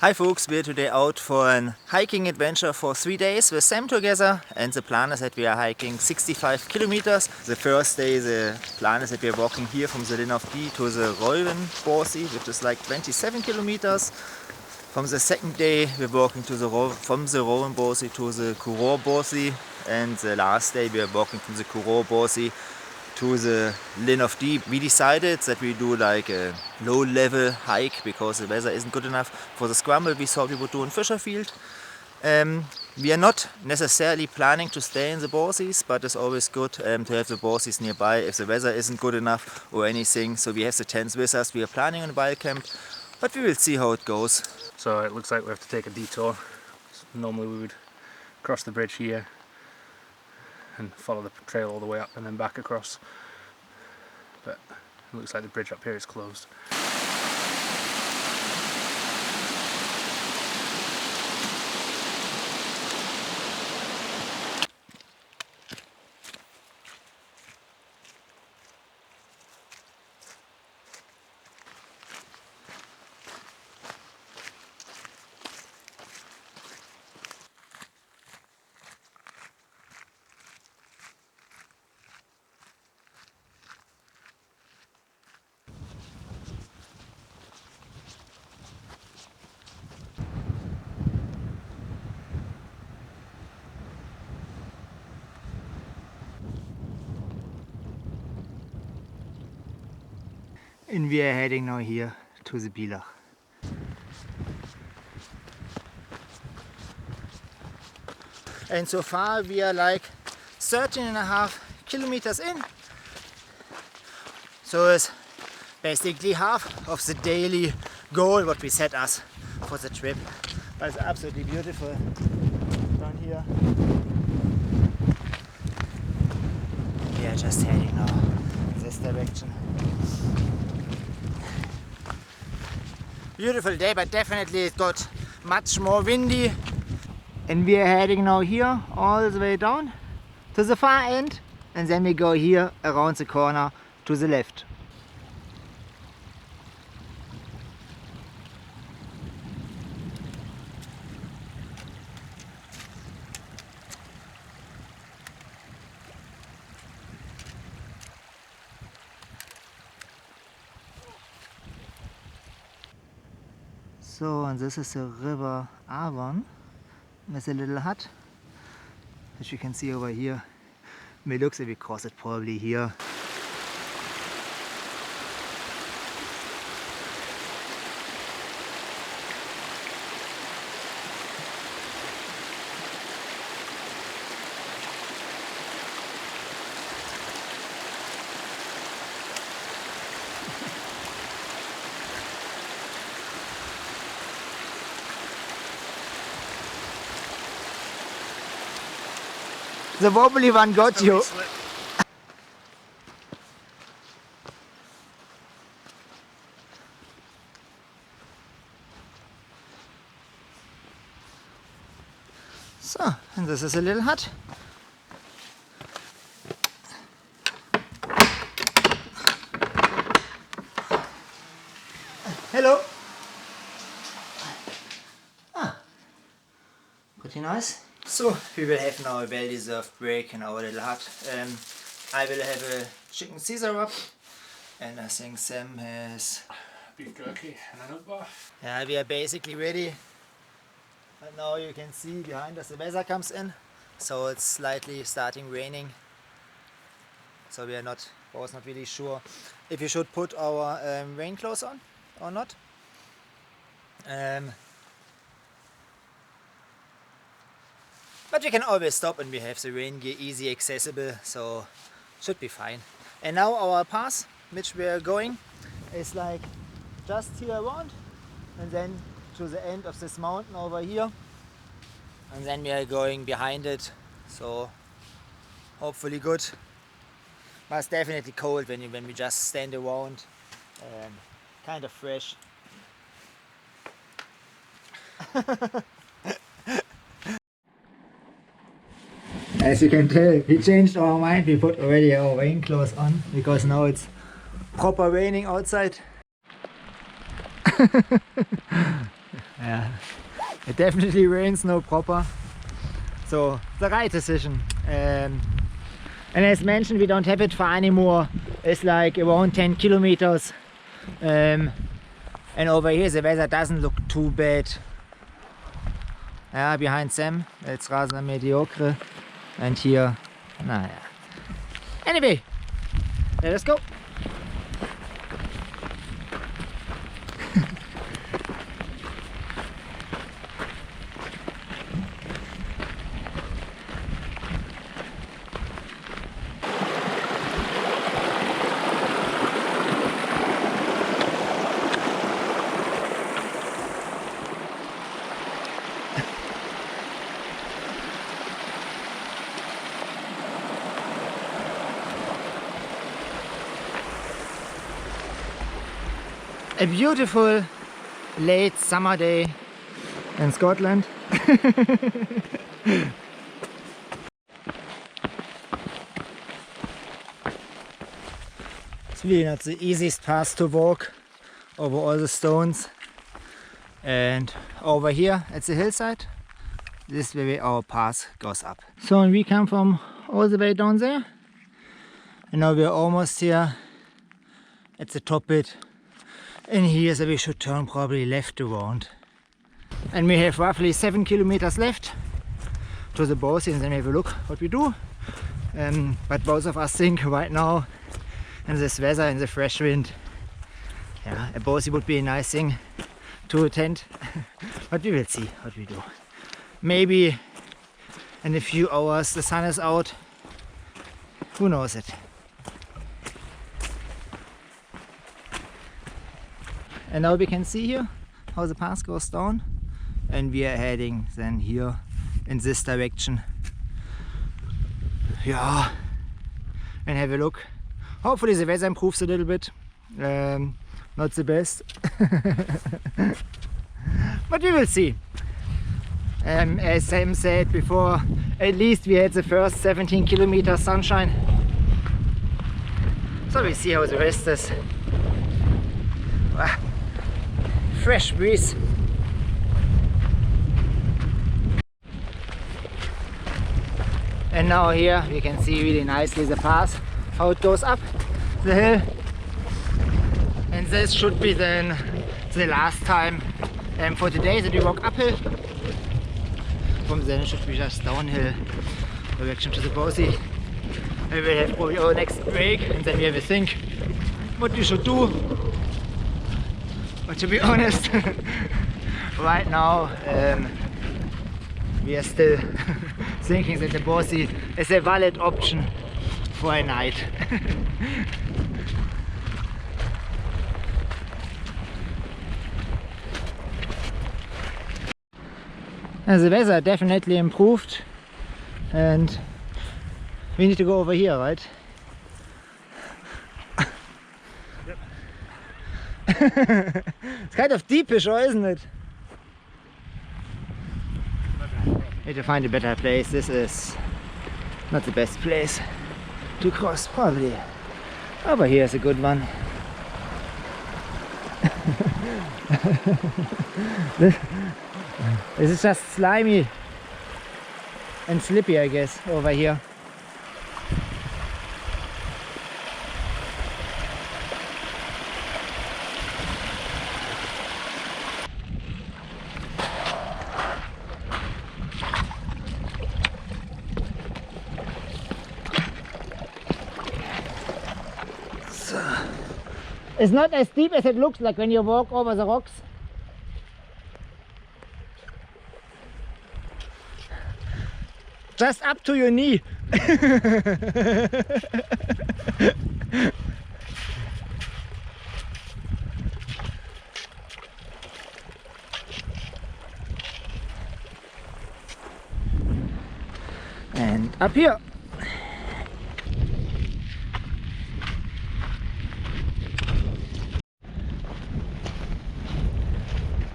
Hi folks, we're today out for an hiking adventure for 3 days with Sam together, and the plan is that we are hiking 65 kilometers. The first day the plan is that we are walking here from the Linn of Dee to the Ryvoan Bothy, which is like 27 kilometers. From the second day we're walking from the Ryvoan Bothy to the Corrour Bothy, and the last day we are walking from the Corrour Bothy to the Linn of Dee. We decided that we do like a low level hike because the weather isn't good enough for the scramble. We thought we would do in Fisherfield. We are not necessarily planning to stay in the Bothies, but it's always good to have the Bothies nearby if the weather isn't good enough or anything. So we have the tents with us. We are planning on a wild camp, but we will see how it goes. So it looks like we have to take a detour. Normally we would cross the bridge here and follow the trail all the way up and then back across, but it looks like the bridge up here is closed. And we are heading now here to the Bilach. And so far we are like 13.5 kilometers in. So it's basically half of the daily goal what we set us for the trip. But it's absolutely beautiful down here. We are just heading now in this direction. Beautiful day, but definitely it got much more windy. And we are heading now here all the way down to the far end, and then we go here around the corner to the left. So, and this is the river Ryvoan with a little hut, which you can see over here. It looks like we cross it probably here. The wobbly one got you. So, and this is a little hut. Hello. Ah, pretty nice. So, we will have now a well-deserved break in our little hut. I will have a chicken Caesar wrap, and I think Sam has Beef jerky and an oat Yeah, we are basically ready. But now you can see behind us the weather comes in, so it's slightly starting raining. So we are was not really sure if we should put our rain clothes on or not. But we can always stop, and we have the rain gear easy accessible, so should be fine. And now our path, which we are going, is like just here around, and then to the end of this mountain over here, and then we are going behind it, so hopefully good. But it's definitely cold when we just stand around, kind of fresh. As you can tell, we changed our mind. We put already our rain clothes on because now it's proper raining outside. Yeah, it definitely rains no proper. So the right decision. And as mentioned, we don't have it far anymore. It's like around 10 kilometers. And over here the weather doesn't look too bad. Yeah, behind Sam it's rather mediocre. And here, nah, yeah. Anyway, let us go. A beautiful late summer day in Scotland. It's really not the easiest path to walk over all the stones. And over here at the hillside, this is where our path goes up. So we come from all the way down there. And now we're almost here at the top bit. And here, so we should turn probably left around. And we have roughly 7 kilometers left to the Bothy, and then we have a look what we do. But both of us think right now, in this weather and the fresh wind, yeah, a Bothy would be a nice thing to attend. But we will see what we do. Maybe in a few hours the sun is out. Who knows it? And now we can see here how the path goes down, and we are heading then here in this direction. Yeah, and have a look. Hopefully the weather improves a little bit. Not the best, but we will see. As Sam said before, at least we had the first 17 kilometers sunshine. So we see how the rest is. Fresh breeze. And now here we can see really nicely the path, how it goes up the hill. And this should be then the last time for today that we walk uphill. From then it should be just downhill direction to the Bothy. We will have probably our next break, and then we have a think what we should do. But to be honest, right now we are still thinking that the Bothy is a valid option for a night. And the weather definitely improved, and we need to go over here, right? It's kind of deepish, isn't it? Need to find a better place. This is not the best place to cross, probably. Over here is a good one. This is just slimy and slippy, I guess, over here. It's not as steep as it looks like when you walk over the rocks. Just up to your knee. And up here.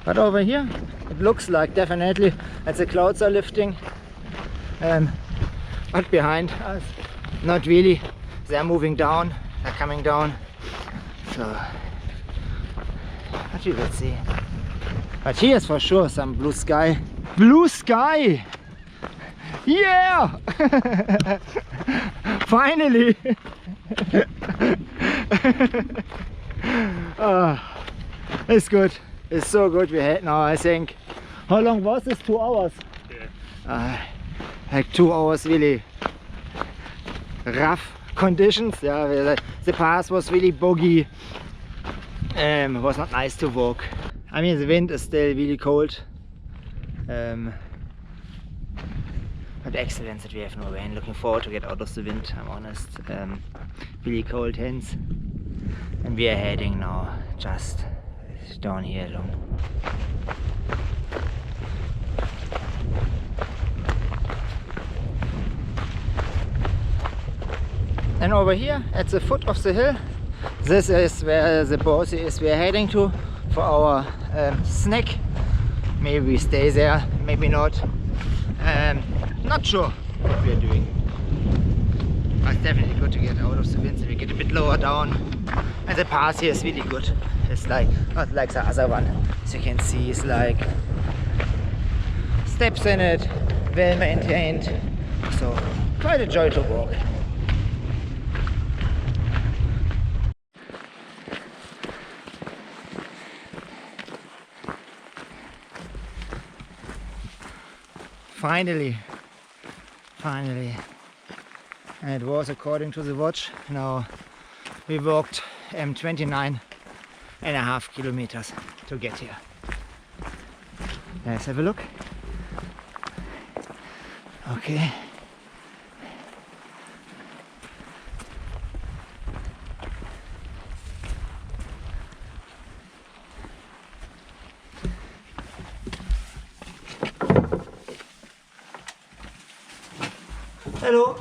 But over here, it looks like definitely that the clouds are lifting. But behind us, not really. They're moving down, they're coming down. So, but we will see. But here's for sure some blue sky. Blue sky! Yeah! Finally! It's good. It's so good. We had now, I think, how long was this? 2 hours? Yeah. Like 2 hours really rough conditions. Yeah, the path was really boggy. It was not nice to walk. I mean, the wind is still really cold. But excellent that we have no rain. Looking forward to get out of the wind, I'm honest. Really cold hands. And we are heading now just down here along. And over here at the foot of the hill, this is where the Bothy is we are heading to for our snack. Maybe we stay there, maybe not. Not sure what we are doing. But it's definitely good to get out of the wind so we get a bit lower down. And the path here is really good. It's like not like the other one. As you can see, it's like steps in it, well maintained. So quite a joy to walk. Finally, and it was according to the watch. Now we walked 29.5 kilometers to get here. Let's have a look. Okay. Hello.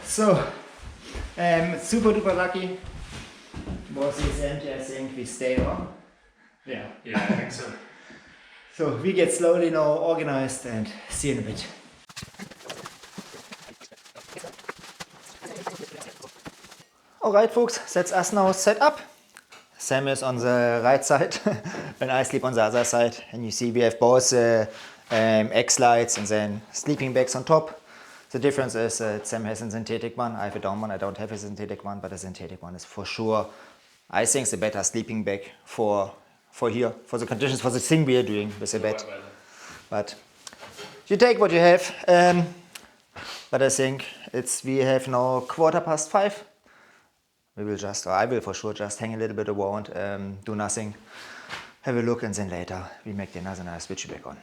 So, super duper lucky. Bothy is empty, I think we stay on. Yeah, I think so. So we get slowly now organized and see you in a bit. Alright folks, that's us now set up. Sam is on the right side and I sleep on the other side. And you see we have both X lights and then sleeping bags on top. The difference is Sam has a synthetic one, I have a down one, I don't have a synthetic one, but a synthetic one is for sure, I think, the better sleeping bag for here, for the conditions, for the thing we are doing with the bed. But you take what you have, but I think we have now 5:15. We will just, or I will for sure just hang a little bit around, do nothing, have a look, and then later we make dinner and I switch it back on.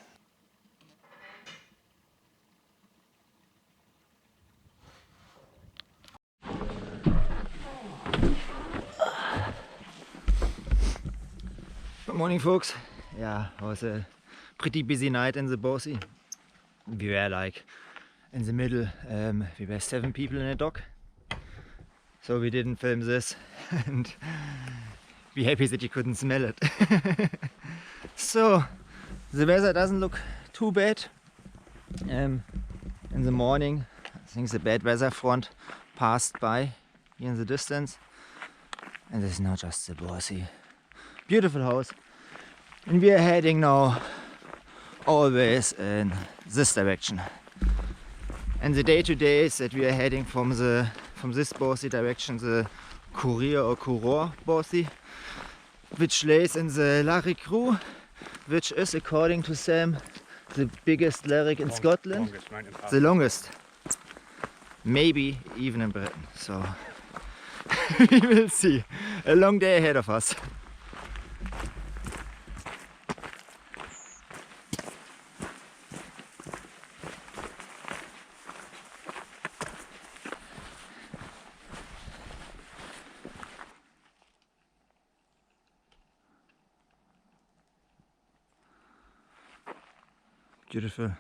Good morning folks. Yeah, it was a pretty busy night in the Bothy. We were like in the middle, we were 7 people in a dock. So we didn't film this and be happy that you couldn't smell it. So the weather doesn't look too bad. In the morning, I think the bad weather front passed by here in the distance. And this is now just the Bothy. Beautiful house. And we are heading now always in this direction. And the day-to-day is that we are heading from this Bothy direction, the Corrour Bothy, which lays in the Lairig Gruh, which is, according to Sam, the biggest Lairig in Scotland, the longest, maybe even in Britain. So we will see. A long day ahead of us. Beautiful.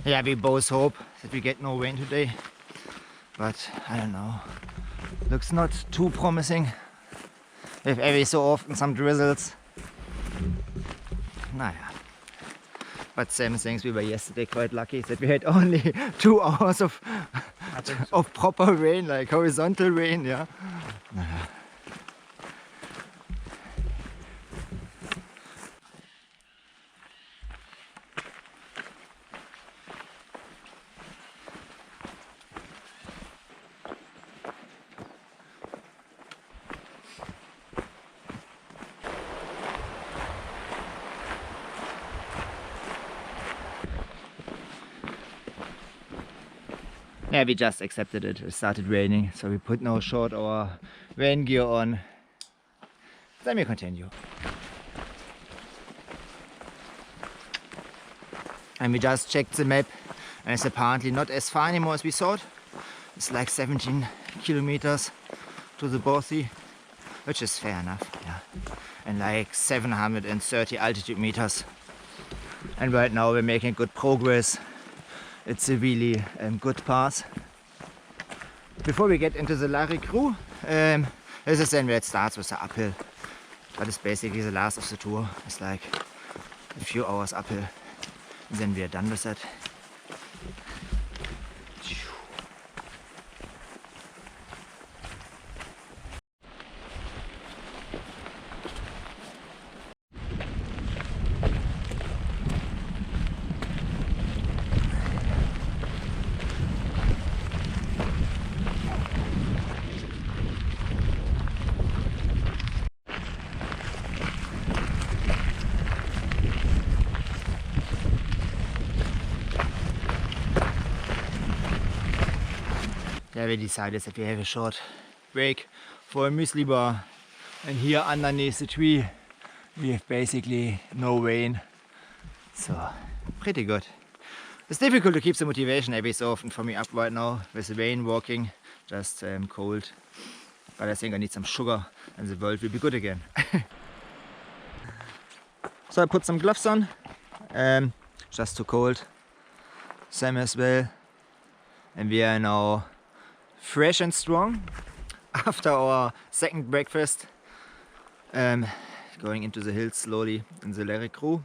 Yeah, we both hope that we get no rain today, but I don't know. Looks not too promising. We have every so often some drizzles. Naja. But Sam thinks we were yesterday quite lucky that we had only 2 hours of proper rain, like horizontal rain, yeah. Naja. Yeah, we just accepted it. It started raining, so we put now short our rain gear on. Then we continue. And we just checked the map, and it's apparently not as far anymore as we thought. It's like 17 kilometers to the Bothy, which is fair enough, yeah. And like 730 altitude meters. And right now we're making good progress. It's a really good path. Before we get into the Lairig Gruh, this is then where it starts with the uphill. But it's basically the last of the tour. It's like a few hours uphill. And then we are done with that. Yeah, we decided that we have a short break for a muesli bar, and here underneath the tree we have basically no rain, so pretty good. It's difficult to keep the motivation every so often for me up right now with the rain walking, just cold, but I think I need some sugar and the world will be good again. So I put some gloves on, just too cold, Sam as well, and we are now fresh and strong after our second breakfast, going into the hills slowly in the Lairig Gruh.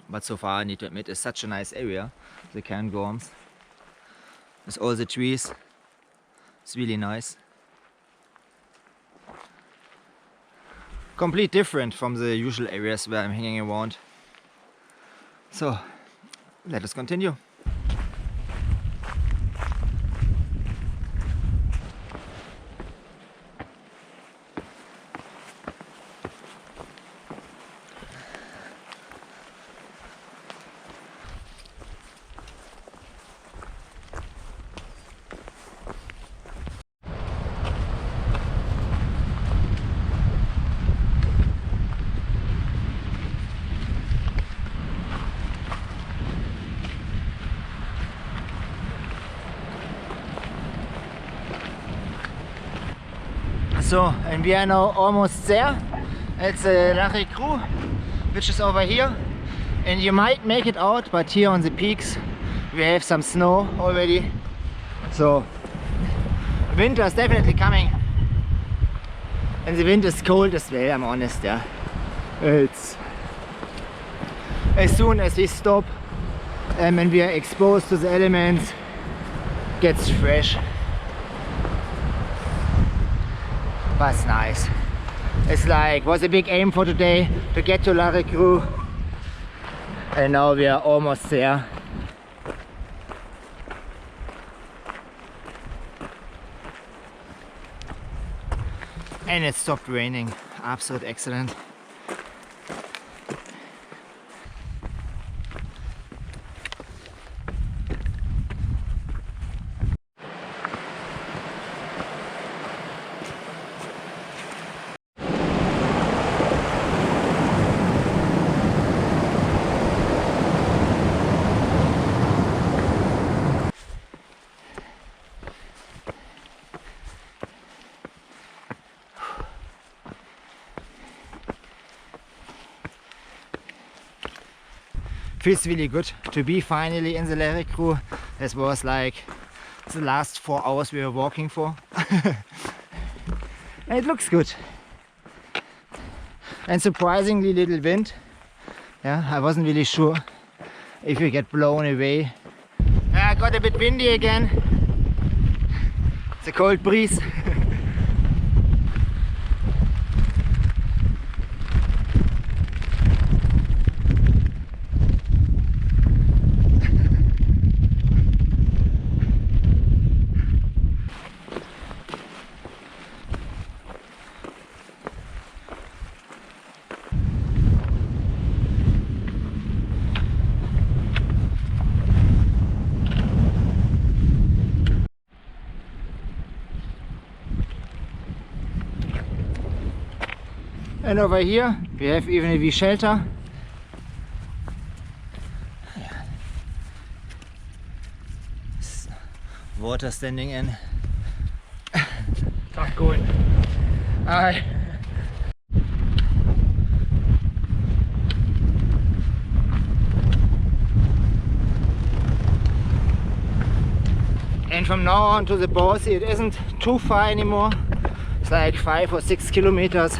But so far I need to admit it's such a nice area, the Cairngorms, with all the trees. It's really nice. Complete different from the usual areas where I'm hanging around. So let us continue. So, and we are now almost there. It's a Lairig Gruh, which is over here. And you might make it out, but here on the peaks we have some snow already. So, winter is definitely coming. And the wind is cold as well, I'm honest, yeah. It's as soon as we stop and we are exposed to the elements, it gets fresh. But it's nice. It's like, was a big aim for today to get to Lairig Gruh, and now we are almost there. And it stopped raining. Absolute excellent. Feels really good to be finally in the Lairig Gruh. This was like the last 4 hours we were walking for. And it looks good. and surprisingly little wind. Yeah, I wasn't really sure if we get blown away. I got a bit windy again. It's a cold breeze. And over here we have even a wee shelter. Water standing in. Start going. Aye. And from now on to the Bothy, it isn't too far anymore. It's like 5 or 6 kilometers.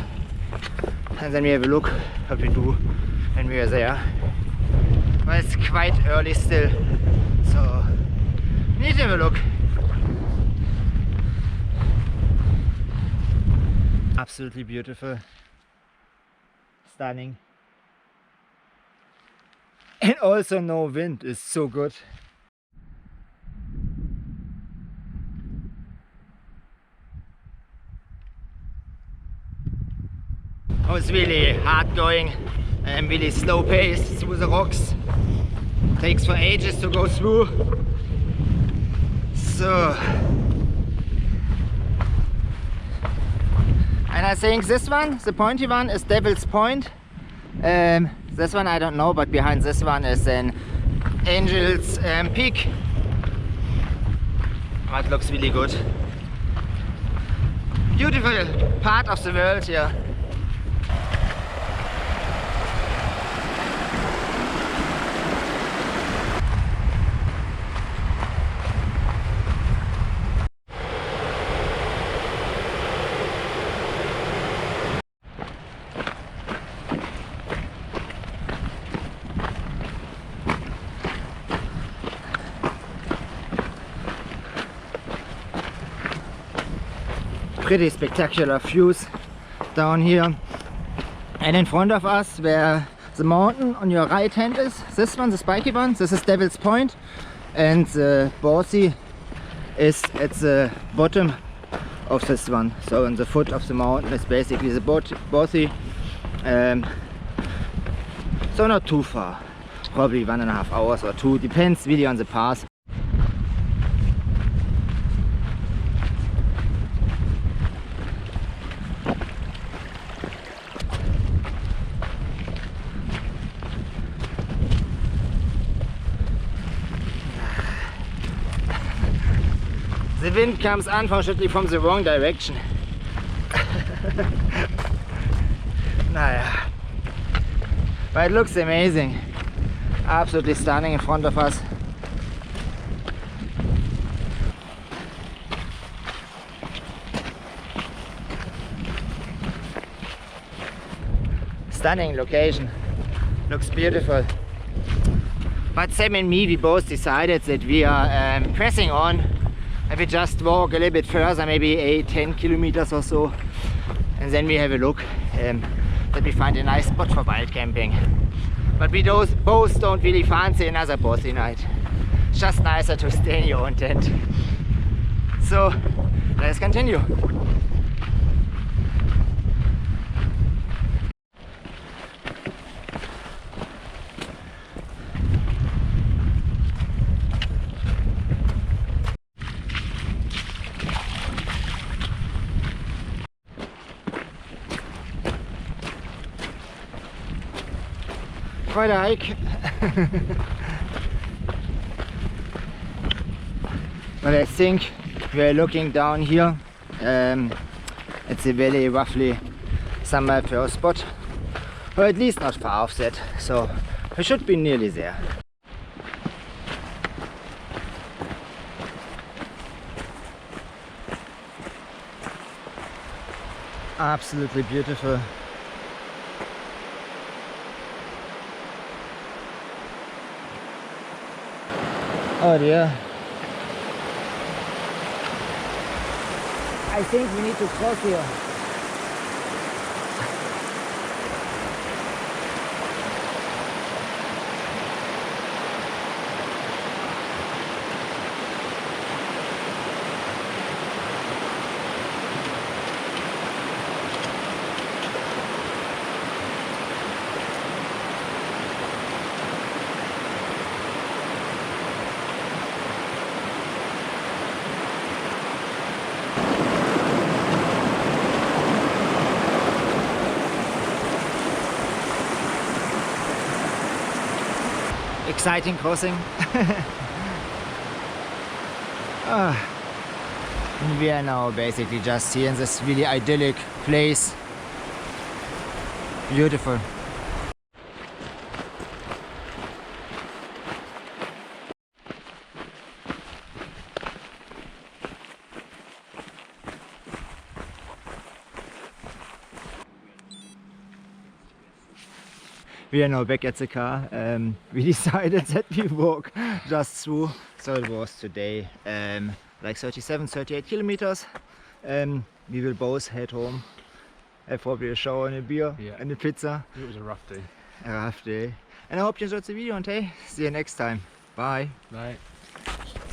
And then we have a look what we do when we are there. But it's quite early still, so we need to have a look. Absolutely beautiful, stunning, and also no wind is so good. Oh, it's really hard going and really slow pace through the rocks. Takes for ages to go through. So, and I think this one, the pointy one, is Devil's Point. This one I don't know, but behind this one is an Angel's Peak. That looks really good. Beautiful part of the world here. Pretty spectacular views down here, and in front of us where the mountain on your right hand is, this one, the spiky one, this is Devil's Point, and the Bothy is at the bottom of this one, so on the foot of the mountain is basically the Bothy. So not too far, probably 1.5 hours or 2, depends really on the path. The wind comes unfortunately from the wrong direction. Naja. But it looks amazing. Absolutely stunning in front of us. Stunning location. Looks beautiful. But Sam and me, we both decided that we are pressing on. And we just walk a little bit further, maybe 8-10 kilometers or so, and then we have a look that we find a nice spot for wild camping. But we both don't really fancy another Bothy night. It's just nicer to stay in your own tent. So let's continue. Quite a hike. But I think we're looking down here. It's a valley roughly somewhere per spot, or at least not far off that, so we should be nearly there. Absolutely beautiful. Oh dear. I think we need to cross here. Exciting crossing. We are now basically just here in this really idyllic place. Beautiful. We are now back at the car. We decided that we walk just through, so it was today like 37-38 kilometers. We will both head home, have probably a shower and a beer and a pizza. It was a rough day. A rough day. And I hope you enjoyed the video, and hey, see you next time. Bye. Bye.